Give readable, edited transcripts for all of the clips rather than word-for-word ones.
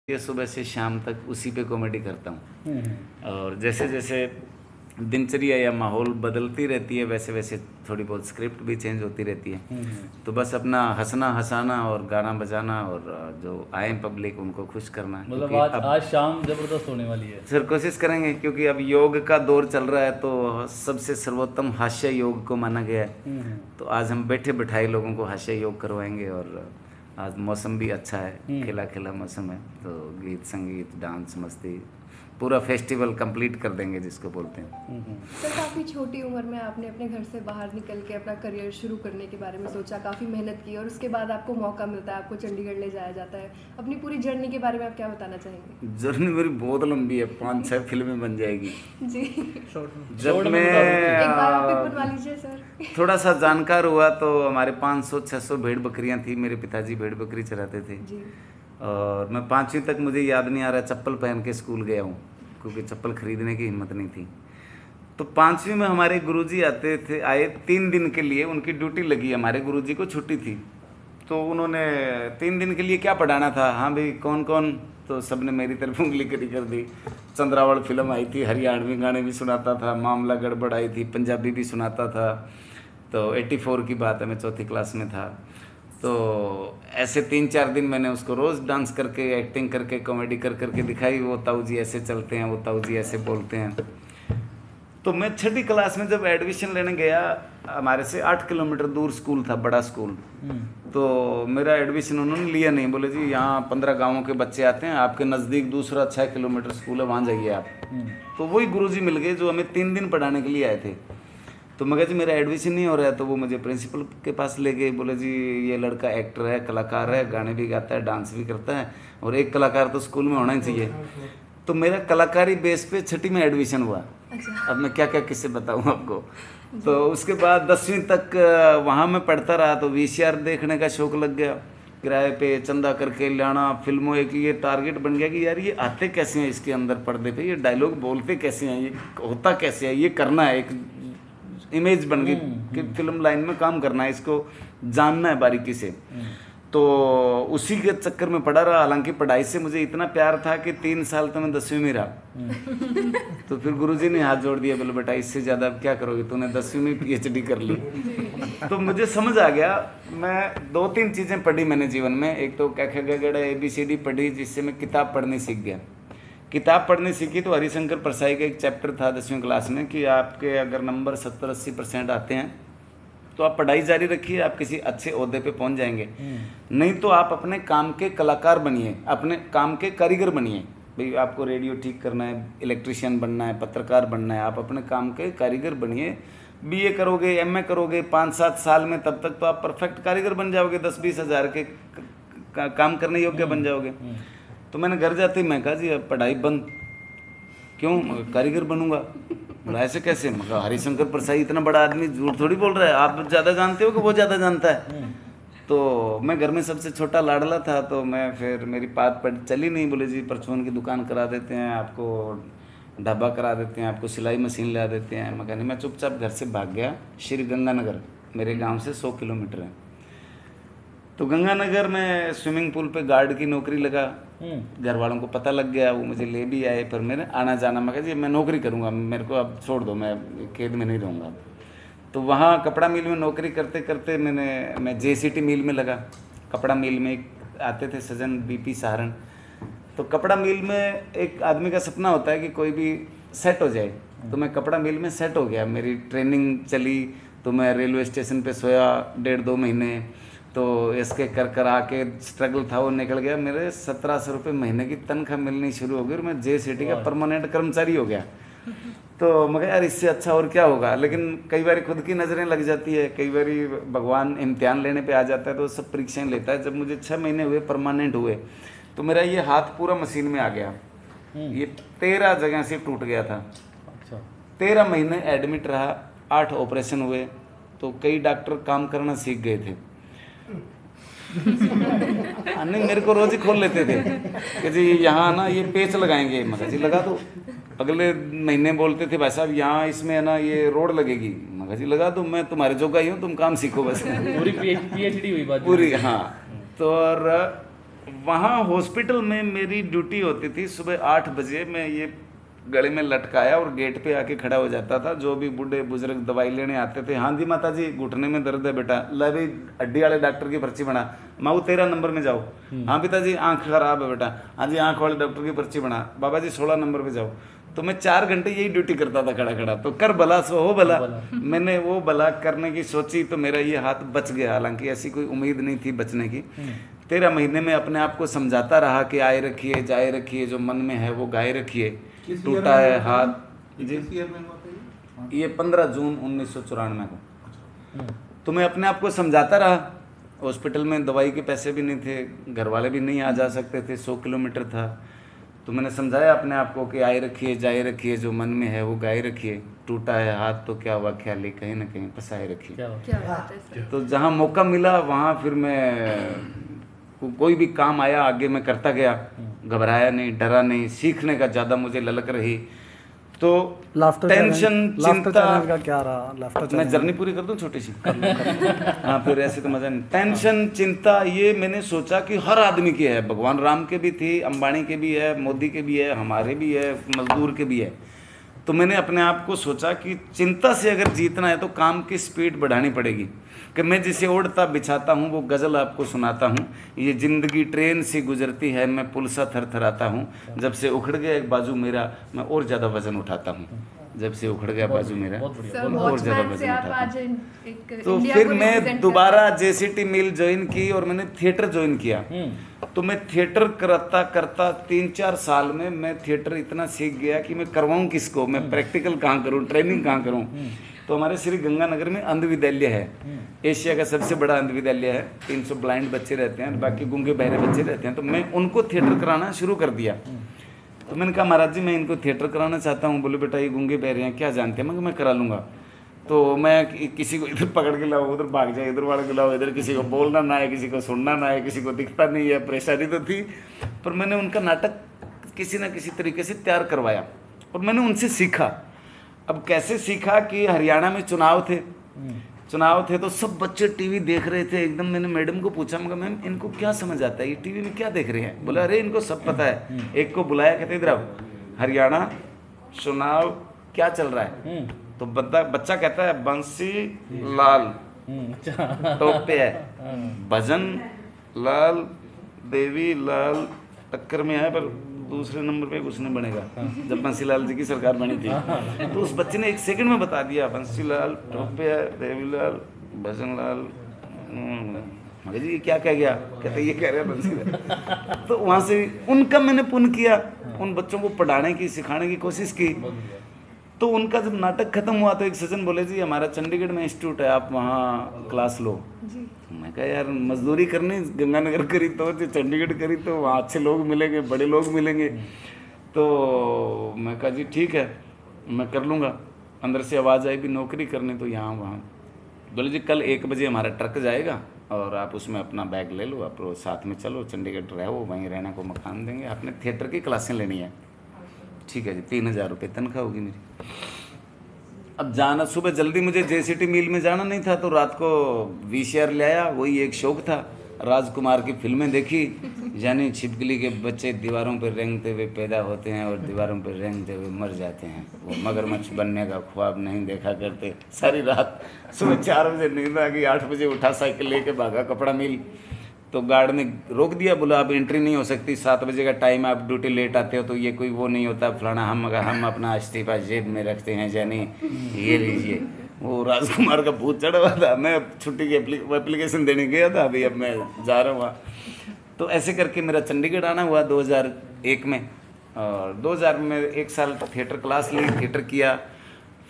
ये सुबह से शाम तक उसी पे कॉमेडी करता हूँ। और जैसे जैसे दिनचर्या या माहौल बदलती रहती है वैसे वैसे थोड़ी बहुत स्क्रिप्ट भी चेंज होती रहती है। तो बस अपना हंसना हंसाना और गाना बजाना और जो आए पब्लिक उनको खुश करना। मतलब क्योंकि आज शाम जबरदस्त होने वाली है। सर कोशिश करेंगे क्योंकि अब योग का दौर चल रहा है तो सबसे सर्वोत्तम हास्य योग को माना गया है। तो आज हम बैठे बिठाए लोगों को हास्य योग करवाएंगे। और आज मौसम भी अच्छा है, खिला खिला मौसम है, तो गीत संगीत डांस मस्ती पूरा फेस्टिवल कंप्लीट कर देंगे जिसको बोलते हैं। सर काफ़ी छोटी उम्र में आपने अपने घर से बाहर निकल के अपना करियर शुरू करने के बारे में सोचा, काफ़ी मेहनत की और उसके बाद आपको मौका मिलता है, आपको चंडीगढ़ ले जाया जाता है। अपनी पूरी जर्नी के बारे में आप क्या बताना चाहेंगे? जर्नी मेरी बहुत लंबी है, 5-6 फिल्में बन जाएगी। जी जब मैं एक बायोपिक बनवा लीजिए सर। थोड़ा सा जानकार हुआ तो हमारे 500-600 भेड़ बकरियां थी। मेरे पिताजी भेड़ बकरी चराते थे। जी और मैं 5वीं तक मुझे याद नहीं आ रहा चप्पल पहन के स्कूल गया हूँ क्योंकि चप्पल खरीदने की हिम्मत नहीं थी। तो 5वीं में हमारे गुरुजी आए 3 दिन के लिए, उनकी ड्यूटी लगी, हमारे गुरुजी को छुट्टी थी। तो उन्होंने 3 दिन के लिए क्या पढ़ाना था, हाँ भाई कौन कौन, तो सबने मेरी तरफ उंगली करी कर दी। चंद्रावल फिल्म आई थी, हरियाणवी गाने भी सुनाता था, मामला गड़बड़ आई थी, पंजाबी भी सुनाता था। तो 84 की बात है, मैं 4th क्लास में था। तो ऐसे 3-4 दिन मैंने उसको रोज़ डांस करके एक्टिंग करके कॉमेडी कर करके दिखाई। वो ताऊ जी ऐसे चलते हैं, वो ताऊ जी ऐसे बोलते हैं। तो मैं 6ठी क्लास में जब एडमिशन लेने गया, हमारे से 8 किलोमीटर दूर स्कूल था, बड़ा स्कूल। तो मेरा एडमिशन उन्होंने लिया नहीं, बोले जी यहाँ 15 गांवों के बच्चे आते हैं, आपके नज़दीक दूसरा 6 किलोमीटर स्कूल है, वहाँ जाइए आप। तो वही गुरुजी मिल गए जो हमें 3 दिन पढ़ाने के लिए आए थे। तो मैं कहा जी मेरा एडमिशन नहीं हो रहा है। तो वो मुझे प्रिंसिपल के पास ले गए, बोले जी ये लड़का एक्टर है, कलाकार है, गाने भी गाता है, डांस भी करता है, और एक कलाकार तो स्कूल में होना ही चाहिए। तो मेरा कलाकारी बेस पे 6ठी में एडमिशन हुआ। अब मैं क्या क्या किससे बताऊँ आपको। तो उसके बाद 10वीं तक वहाँ मैं पढ़ता रहा। तो VCR देखने का शौक लग गया, किराए पे चंदा करके लाना फिल्मों। एक ये टारगेट बन गया कि यार ये आते कैसे हैं इसके अंदर पर्दे पे, ये डायलॉग बोलते कैसे हैं, ये होता कैसे है, ये करना है। एक इमेज बन गई कि फिल्म लाइन में काम करना है, इसको जानना है बारीकी से। तो उसी के चक्कर में पढ़ा रहा। हालांकि पढ़ाई से मुझे इतना प्यार था कि 3 साल तो मैं 10वीं में रहा। तो फिर गुरुजी ने हाथ जोड़ दिया, बोले बेटा इससे ज़्यादा अब क्या करोगे, तूने 10वीं में PhD कर ली। तो मुझे समझ आ गया। मैं 2-3 चीज़ें पढ़ी मैंने जीवन में। एक तो क ख ग घ ABCD पढ़ी, जिससे मैं किताब पढ़नी सीख गया। किताब पढ़नी सीखी तो हरिशंकर परसाई का एक चैप्टर था 10वीं क्लास में कि आपके अगर नंबर 70-80% आते हैं तो आप पढ़ाई जारी रखिए, आप किसी अच्छे ओहदे पे पहुंच जाएंगे। नहीं तो आप अपने काम के कलाकार बनिए, अपने काम के कारीगर बनिए। भाई आपको रेडियो ठीक करना है, इलेक्ट्रिशियन बनना है, पत्रकार बनना है, आप अपने काम के कारीगर बनिए। BA करोगे, MA करोगे 5-7 साल में, तब तक तो आप परफेक्ट कारीगर बन जाओगे, 10-20 हज़ार के काम करने योग्य बन जाओगे। तो मैंने घर जाते ही मैं कहा जी अब पढ़ाई बंद। क्यों, कारीगर बनूंगा। बोला ऐसे कैसे। मतलब हरिशंकर परसाई इतना बड़ा आदमी झूठ थोड़ी बोल रहा है, आप ज़्यादा जानते हो कि वो ज़्यादा जानता है। तो मैं घर में सबसे छोटा लाडला था। तो मैं फिर मेरी बात चली नहीं। बोले जी परचून की दुकान करा देते हैं आपको, ढाबा करा देते हैं आपको, सिलाई मशीन ला देते हैं। मैं कहने मैं चुपचाप घर से भाग गया। श्री गंगानगर मेरे गाँव से 100 किलोमीटर है। तो गंगानगर में स्विमिंग पूल पे गार्ड की नौकरी लगा। घर वालों को पता लग गया, वो मुझे ले भी आए, पर मैंने आना जाना, मैं कहा जी मैं नौकरी करूँगा, मेरे को अब छोड़ दो, मैं खेत में नहीं रहूँगा। तो वहाँ कपड़ा मिल में नौकरी करते करते मैं JCT मिल में लगा। कपड़ा मिल में एक आते थे सजन BP सहारण। तो कपड़ा मिल में एक आदमी का सपना होता है कि कोई भी सेट हो जाए। तो मैं कपड़ा मिल में सेट हो गया। मेरी ट्रेनिंग चली तो मैं रेलवे स्टेशन पे सोया 1.5-2 महीने। तो इसके कर आके स्ट्रगल था वो निकल गया। मेरे 1700 रुपये महीने की तनख्वाह मिलनी शुरू हो गई और मैं JCT का परमानेंट कर्मचारी हो गया। तो मैं यार इससे अच्छा और क्या होगा। लेकिन कई बार खुद की नज़रें लग जाती है, कई बार भगवान इम्तिहान लेने पे आ जाता है तो सब परीक्षाएं लेता है। जब मुझे 6 महीने हुए परमानेंट हुए तो मेरा ये हाथ पूरा मशीन में आ गया। ये 13 जगह से टूट गया था। 13 महीने एडमिट रहा, 8 ऑपरेशन हुए। तो कई डॉक्टर काम करना सीख गए थे। नहीं मेरे को रोज ही खोल लेते थे कि जी यहाँ ना ये पेच लगाएंगे। मगर जी लगा दो। अगले महीने बोलते थे भाई साहब यहाँ इसमें है ना ये रोड लगेगी। मगर जी लगा दो, मैं तुम्हारे जोगा ही हूँ, तुम काम सीखो बस। पूरी PhD हुई बात पूरी। हाँ। तो और वहाँ हॉस्पिटल में मेरी ड्यूटी होती थी सुबह 8 बजे। मैं ये गले में लटकाया और गेट पे आके खड़ा हो जाता था। जो भी बूढ़े बुजुर्ग दवाई लेने आते थे, हाँ जी माता जी घुटने में दर्द है बेटा, ला भाई हड्डी वाले डॉक्टर की पर्ची बना, माऊ 13 नंबर में जाओ। हाँ पिताजी आंख खराब है बेटा, हाँ जी आंख वाले डॉक्टर की पर्ची बना, बाबा जी 16 नंबर पे जाओ। तो मैं 4 घंटे यही ड्यूटी करता था खड़ा खड़ा। तो कर भला सो हो भला। मैंने वो भला करने की सोची तो मेरा ये हाथ बच गया, हालांकि ऐसी कोई उम्मीद नहीं थी बचने की। 13 महीने में अपने आप को समझाता रहा कि आए रखिए जाए रखिए, जो मन में है वो गाए रखिए। टूटा है हाथ जी, ये 15 जून 1994 को। तो मैं अपने आप को समझाता रहा। हॉस्पिटल में दवाई के पैसे भी नहीं थे, घर वाले भी नहीं आ जा सकते थे, 100 किलोमीटर था। तो मैंने समझाया अपने आप को कि आए रखिए जाए रखिए, जो मन में है वो गाए रखिए। टूटा है हाथ तो क्या हुआ, ख्याली कहीं ना कहीं फंसाए रखिए। क्या बात है सर। तो जहाँ मौका मिला वहाँ फिर मैं कोई भी काम आया आगे मैं करता गया, घबराया नहीं, डरा नहीं। सीखने का ज़्यादा मुझे ललक रही। तो टेंशन चिंता का क्या रहा? मैं जर्नी पूरी कर दूं छोटी सी हाँ फिर ऐसे तो मजा नहीं। टेंशन चिंता ये मैंने सोचा कि हर आदमी की है, भगवान राम के भी थी, अंबानी के भी है, मोदी के भी है, हमारे भी है, मजदूर के भी है। तो मैंने अपने आप को सोचा कि चिंता से अगर जीतना है तो काम की स्पीड बढ़ानी पड़ेगी। कि मैं जिसे ओढ़ता बिछाता हूँ वो गज़ल आपको सुनाता हूँ। ये ज़िंदगी ट्रेन सी गुजरती है, मैं पुल सा थरथराता हूँ। जब से उखड़ गया एक बाजू मेरा, मैं और ज़्यादा वजन उठाता हूँ। जब से उखड़ गया बाजू मेरा, और ज़्यादा वजन उठाता हूँ। तो फिर मैं दोबारा JCT मिल ज्वाइन की और मैंने थिएटर ज्वाइन किया। तो मैं थिएटर करता करता 3-4 साल में मैं थिएटर इतना सीख गया कि मैं करवाऊँ किसको, मैं प्रैक्टिकल कहाँ करूँ, ट्रेनिंग कहाँ करूँ। तो हमारे श्री गंगानगर में अंध विद्यालय है, एशिया का सबसे बड़ा अंध विद्यालय है। 300 ब्लाइंड बच्चे रहते हैं, बाकी गूंगे बहरे बच्चे रहते हैं। तो मैं उनको थिएटर कराना शुरू कर दिया। तो मैंने कहा महाराज जी मैं इनको थिएटर कराना चाहता हूँ। बोले बेटा ये गूंगे बहरे हैं, क्या जानते हैं? मैं करा लूँगा। तो मैं किसी को इधर पकड़ के लाऊँ, उधर भाग जाए, इधर वाले को लाओ, इधर किसी को बोलना ना है, किसी को सुनना ना है, किसी को दिखता नहीं है। परेशानी तो थी, पर मैंने उनका नाटक किसी न किसी तरीके से तैयार करवाया और मैंने उनसे सीखा। अब कैसे सीखा कि हरियाणा में चुनाव थे तो सब बच्चे टीवी देख रहे थे एकदम। मैंने मैडम को पूछा, मगर मैम इनको क्या समझ आता है, ये टीवी में क्या देख रहे हैं? बोला अरे इनको सब पता है। एक को बुलाया, कहते इधर आओ, हरियाणा चुनाव क्या चल रहा है? तो बच्चा कहता है बंसी लाल टॉप पे है, भजन लाल, देवी लाल टक्कर में है, पर दूसरे नंबर पे कुछ नहीं बनेगा। जब बंसीलाल जी की सरकार बनी थी तो उस बच्चे ने 1 सेकंड में बता दिया, बंसीलाल टॉप पे है, देवीलाल, भजन लाल। मगर जी ये क्या कह गया? कहते ये कह रहे हैं बंसीलाल। तो वहाँ से उनका मैंने पुण्य किया, उन बच्चों को पढ़ाने की, सिखाने की कोशिश की। तो उनका जब नाटक खत्म हुआ तो एक सज्जन बोले जी हमारा चंडीगढ़ में इंस्टीट्यूट है, आप वहाँ क्लास लो। मैं कहा यार मजदूरी करनी गंगानगर करी तो चंडीगढ़ करी तो वहाँ अच्छे लोग मिलेंगे, बड़े लोग मिलेंगे। तो मैं कहा जी ठीक है मैं कर लूँगा। अंदर से आवाज़ आई भी नौकरी करनी तो यहाँ वहाँ। बोले जी कल 1 बजे हमारा ट्रक जाएगा और आप उसमें अपना बैग ले लो, आप साथ में चलो, चंडीगढ़ रहो, वहीं रहने को मकान देंगे, आपने थिएटर की क्लासें लेनी है। ठीक है जी, 3000 रुपये तनख्वाह होगी मेरी। अब जाना सुबह जल्दी, मुझे JCT मिल में जाना नहीं था, तो रात को VCR ले आया, वही एक शौक था। राजकुमार की फिल्में देखी, यानी छिपकली के बच्चे दीवारों पर रेंगते हुए पैदा होते हैं और दीवारों पर रेंगते हुए मर जाते हैं, वो मगरमच्छ बनने का ख्वाब नहीं देखा करते। सारी रात सुबह 4 बजे नींद आ गई, 8 बजे उठा, साइकिल लेके भागा कपड़ा मिल। तो गार्ड ने रोक दिया, बोला आप एंट्री नहीं हो सकती, 7 बजे का टाइम, आप ड्यूटी लेट आते हो तो ये कोई वो नहीं होता फलाना। हम अपना इस्तीफा जेब में रखते हैं, यानी ये लीजिए। वो राजकुमार का भूत चढ़ा हुआ था, मैं छुट्टी की एप्लीकेशन देने गया था, अभी अब मैं जा रहा हूँ वहाँ। तो ऐसे करके मेरा चंडीगढ़ आना हुआ 2001 में। और 2000 में 1 साल थिएटर क्लास ली, थिएटर किया।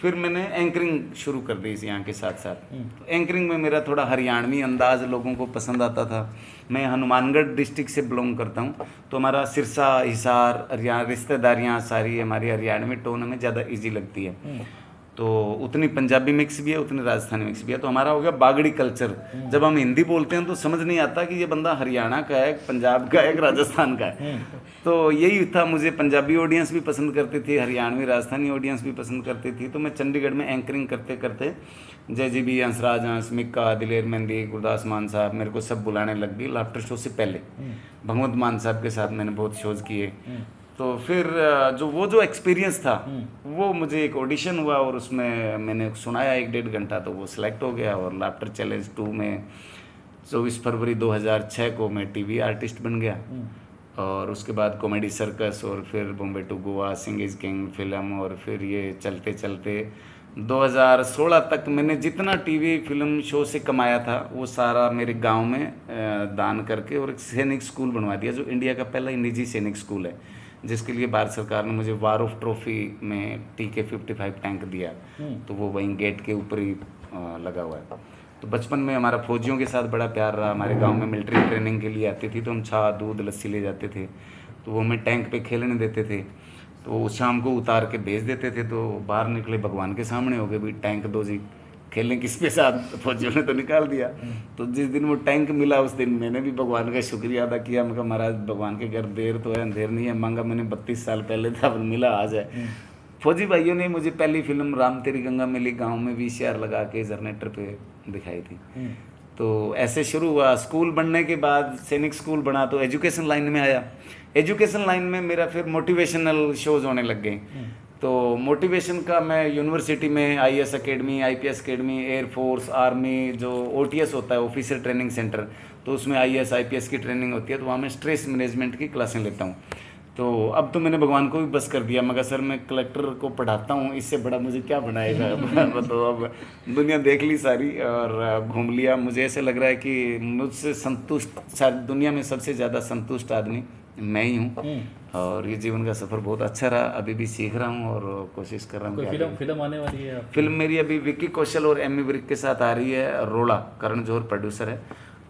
फिर मैंने एंकरिंग शुरू कर दी इस यहाँ के साथ साथ। तो एंकरिंग में मेरा थोड़ा हरियाणवी अंदाज लोगों को पसंद आता था। मैं हनुमानगढ़ डिस्ट्रिक्ट से बिलोंग करता हूँ, तो हमारा सिरसा, हिसार, रिश्तेदारियाँ सारी हमारी हरियाणवी टोन में ज़्यादा इजी लगती है। तो उतनी पंजाबी मिक्स भी है, उतनी राजस्थानी मिक्स भी है। तो हमारा हो गया बागड़ी कल्चर। जब हम हिंदी बोलते हैं तो समझ नहीं आता कि ये बंदा हरियाणा का है, पंजाब का है, राजस्थान का है। तो यही था, मुझे पंजाबी ऑडियंस भी पसंद करती थी, हरियाणवी राजस्थानी ऑडियंस भी पसंद करती थी। तो मैं चंडीगढ़ में एंकरिंग करते करते जय जी बी, हंसराज हंस, मिक्का, दिलेर मेहंदी, गुरदास मान साहब, मेरे को सब बुलाने लग गई। लाफ्टर शो से पहले भगवंत मान साहब के साथ मैंने बहुत शोज किए। तो फिर जो एक्सपीरियंस था वो मुझे एक ऑडिशन हुआ और उसमें मैंने सुनाया 1-1.5 घंटा, तो वो सिलेक्ट हो गया। और लाफ्टर चैलेंज 2 में 24 फरवरी 2006 को मैं टीवी आर्टिस्ट बन गया। और उसके बाद कॉमेडी सर्कस और फिर Bombay to Goa, Singh is king film, और फिर ये चलते चलते 2016 तक मैंने जितना टीवी फिल्म शो से कमाया था वो सारा मेरे गांव में दान करके और एक सैनिक स्कूल बनवा दिया, जो इंडिया का पहला निजी सैनिक स्कूल है, जिसके लिए भारत सरकार ने मुझे वार ऑफ ट्रॉफी में TK-55 टैंक दिया। तो वो वहीं गेट के ऊपर ही लगा हुआ है। तो बचपन में हमारा फौजियों के साथ बड़ा प्यार रहा। हमारे गांव में मिलिट्री ट्रेनिंग के लिए आती थी तो हम छा, दूध, लस्सी ले जाते थे। तो वो हमें टैंक पे खेलने देते थे, तो शाम को उतार के भेज देते थे। तो बाहर निकले, भगवान के सामने हो गए, भाई टैंक दो जी, खेलें किसके साथ? फौजियों ने तो निकाल दिया। तो जिस दिन वो टैंक मिला उस दिन मैंने भी भगवान का शुक्रिया अदा किया। मैं कहा महाराज भगवान के घर देर तो है, अंधेर नहीं है, मांगा मैंने 32 साल पहले था, अब मिला आज है। फौजी भाइयों ने मुझे पहली फिल्म राम तेरी गंगा मिली गांव में VCR लगा के जनरेटर पे दिखाई थी। तो ऐसे शुरू हुआ। स्कूल बनने के बाद सैनिक स्कूल बना तो एजुकेशन लाइन में आया। एजुकेशन लाइन में मेरा फिर मोटिवेशनल शोज होने लग गए। तो मोटिवेशन का मैं यूनिवर्सिटी में IAS academy, IPS academy, air force, army, जो OTS होता है ऑफिसर ट्रेनिंग सेंटर, तो उसमें IAS IPS की ट्रेनिंग होती है। तो वहाँ मैं स्ट्रेस मैनेजमेंट की क्लासें लेता हूँ। तो अब तो मैंने भगवान को भी बस कर दिया। मगर सर मैं कलेक्टर को पढ़ाता हूँ, इससे बड़ा मुझे क्या बनाएगा। तो अब दुनिया देख ली सारी और घूम लिया। मुझे ऐसे लग रहा है कि मुझसे संतुष्ट दुनिया में सबसे ज़्यादा संतुष्ट आदमी मैं ही हूँ। और ये जीवन का सफ़र बहुत अच्छा रहा। अभी भी सीख रहा हूँ और कोशिश कर रहा हूँ। कोई फिल्म आने वाली है आपकी? फिल्म मेरी अभी विक्की कौशल और एमी विर्क के साथ आ रही है, रोड़ा, करण जौहर प्रोड्यूसर है।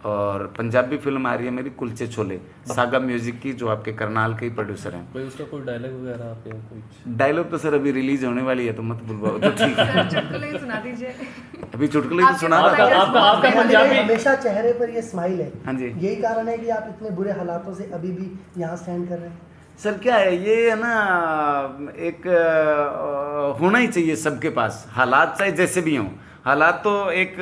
और पंजाबी फिल्म आ रही है मेरी कुलचे छोले, सागा म्यूजिक की, जो आपके करनाल के ही प्रोड्यूसर हैं। कोई उसका कोई डायलॉग वगैरह आपके कुछ? डायलॉग तो सर अभी रिलीज होने वाली है तो मत बुलवाओ तो ठीक है। चुटकुले सुना दीजिए। अभी चुटकुले तो सुना रहा था। आपका पंजाबी हमेशा चेहरे पर ये स्माइल है। हाँ जी, यही कारण है कि आप इतने बुरे हालातों से अभी भी यहाँ स्टैंड कर रहे हैं। सर क्या है ये है ना, एक होना ही चाहिए सबके पास, हालात चाहे जैसे भी हों। हालात तो एक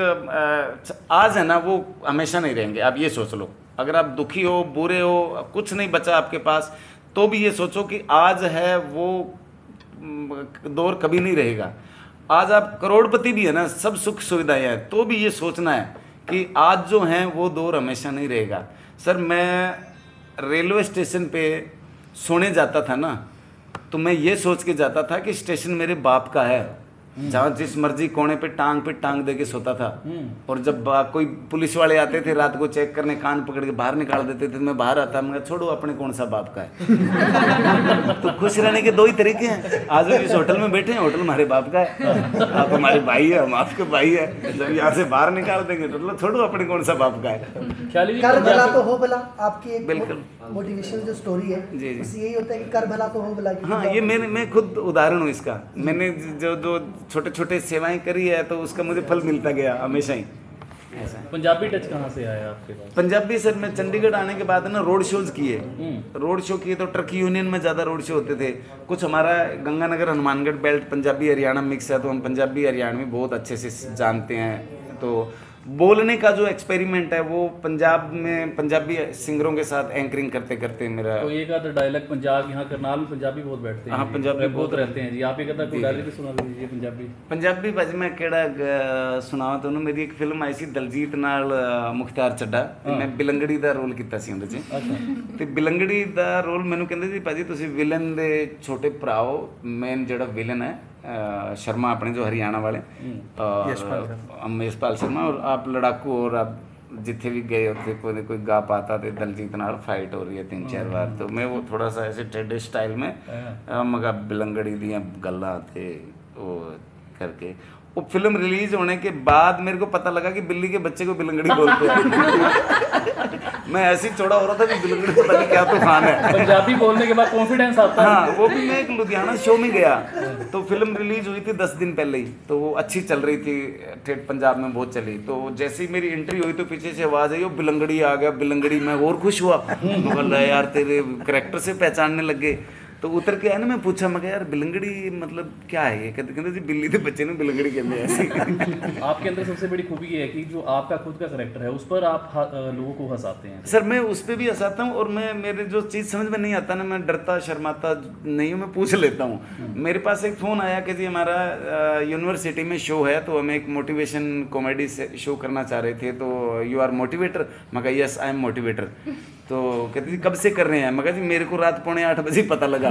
आज है ना, वो हमेशा नहीं रहेंगे। आप ये सोच लो, अगर आप दुखी हो, बुरे हो, कुछ नहीं बचा आपके पास, तो भी ये सोचो कि आज है वो दौर कभी नहीं रहेगा। आज आप करोड़पति भी है ना, सब सुख सुविधाएं हैं, तो भी ये सोचना है कि आज जो है वो दौर हमेशा नहीं रहेगा। सर मैं रेलवे स्टेशन पे सोने जाता था ना, तो मैं ये सोच के जाता था कि स्टेशन मेरे बाप का है, जहाँ जिस मर्जी कोने पे टांग दे के सोता था। और जब कोई पुलिस वाले आते थे रात को चेक करने, कान पकड़ के बाहर निकाल देते थे, मैं बाहर आता, मैं छोड़ो अपने कौन सा बाप का है। तो खुश रहने के दो ही तरीके हैं। आज हम इस होटल में बैठे हैं, होटल हमारे बाप का है, आप हमारे भाई है, हम आपके भाई है। जब यहाँ से बाहर निकाल देंगे तो छोड़ो अपने कौन सा बाप का है। कर भला तो हो भला, आपकी एक बिल्कुल मोटिवेशनल जो स्टोरी है जी, उससे यही होता है कि कर भला तो हो भला। हाँ, ये मैं खुद उदाहरण हूँ इसका। मैंने जो छोटे छोटे सेवाएं करी है तो उसका मुझे फल मिलता गया हमेशा ही। ऐसा पंजाबी टच कहाँ से आया आपके पास? पंजाबी सर मैं चंडीगढ़ आने के बाद ना रोड शोज किए। रोड शो किए तो ट्रक यूनियन में ज़्यादा रोड शो होते थे। कुछ हमारा गंगानगर हनुमानगढ़ बेल्ट पंजाबी हरियाणा मिक्स है, तो हम पंजाबी हरियाणवी बहुत अच्छे से जानते हैं। तो बोलने का जो एक्सपेरिमेंट है वो पंजाब में पंजाबी सिंगरों के साथ एंकरिंग करते करते मेरा तो एक आधा डायलॉग पंजाब, यहाँ करनाल में पंजाबी बहुत बैठते हैं। हाँ, पंजाबी बहुत रहते हैं जी। आप एक आधा कोई डायलॉग भी सुना दीजिए पंजाबी। भाजी मैं केड़ा सुनावा तो मेरी एक फिल्म आई सी दलजीत नाल मुख्तार चड्डा, मैं बिलंगड़ी दा रोल किया सी उहदे च। ते बिलंगड़ी दा रोल मैनू कहंदे सी भाजी तुसीं विलन दे छोटे भरा हो, मेन जिहड़ा विलन है शर्मा अपने जो हरियाणा वाले, और यशपाल शर्मा, और आप लड़ाकू, और आप जिथे भी गए उत्थे कोई कोई गा पाता तो दलजीत नाल फाइट हो रही है 3-4 बार। तो मैं वो थोड़ा सा ऐसे टेढ़े स्टाइल में मगा बिलंगड़ी दियां गल्लां ते वो करके। वो फिल्म रिलीज होने के बाद मेरे को पता लगा कि बिल्ली के बच्चे को बिलंगड़ी बोलते हैं। मैं ऐसे ही चौड़ा हो रहा था कि बिलंगड़ी पता नहीं क्या तूफान है। पंजाबी बोलने के बाद कॉन्फिडेंस आता है। हाँ, वो भी मैं एक लुधियाना शो में गया, तो फिल्म रिलीज हुई थी 10 दिन पहले ही, तो वो अच्छी चल रही थी, ठेठ पंजाब में बहुत चली। तो जैसे ही मेरी एंट्री हुई तो पीछे से आवाज़ आई, वो बिलंगड़ी आ गया बिलंगड़ी। मैं और खुश हुआ, बोल रहा यार तेरे कैरेक्टर से पहचानने लग गए। तो उतर के आया ना, मैं पूछा, मैं यार बिलंगड़ी मतलब क्या है ये? कहते जी बिल्ली के बच्चे ने बिलंगड़ी कहते हैं ऐसे। आपके अंदर सबसे बड़ी खूबी ये है कि जो आपका खुद का कैरेक्टर है उस पर आप लोगों को हंसाते हैं। सर मैं उस पर भी हंसाता हूँ, और मैं मेरे जो चीज़ समझ में नहीं आता ना, मैं डरता शर्माता नहीं हूँ, मैं पूछ लेता हूँ। मेरे पास एक फ़ोन आया कि जी हमारा यूनिवर्सिटी में शो है, तो हम एक मोटिवेशन कॉमेडी शो करना चाह रहे थे, तो यू आर मोटिवेटर? मैं कहा यस आई एम मोटिवेटर। तो कहते जी कब से कर रहे हैं? मैं कहा जी मेरे को रात 7:45 बजे पता लगा।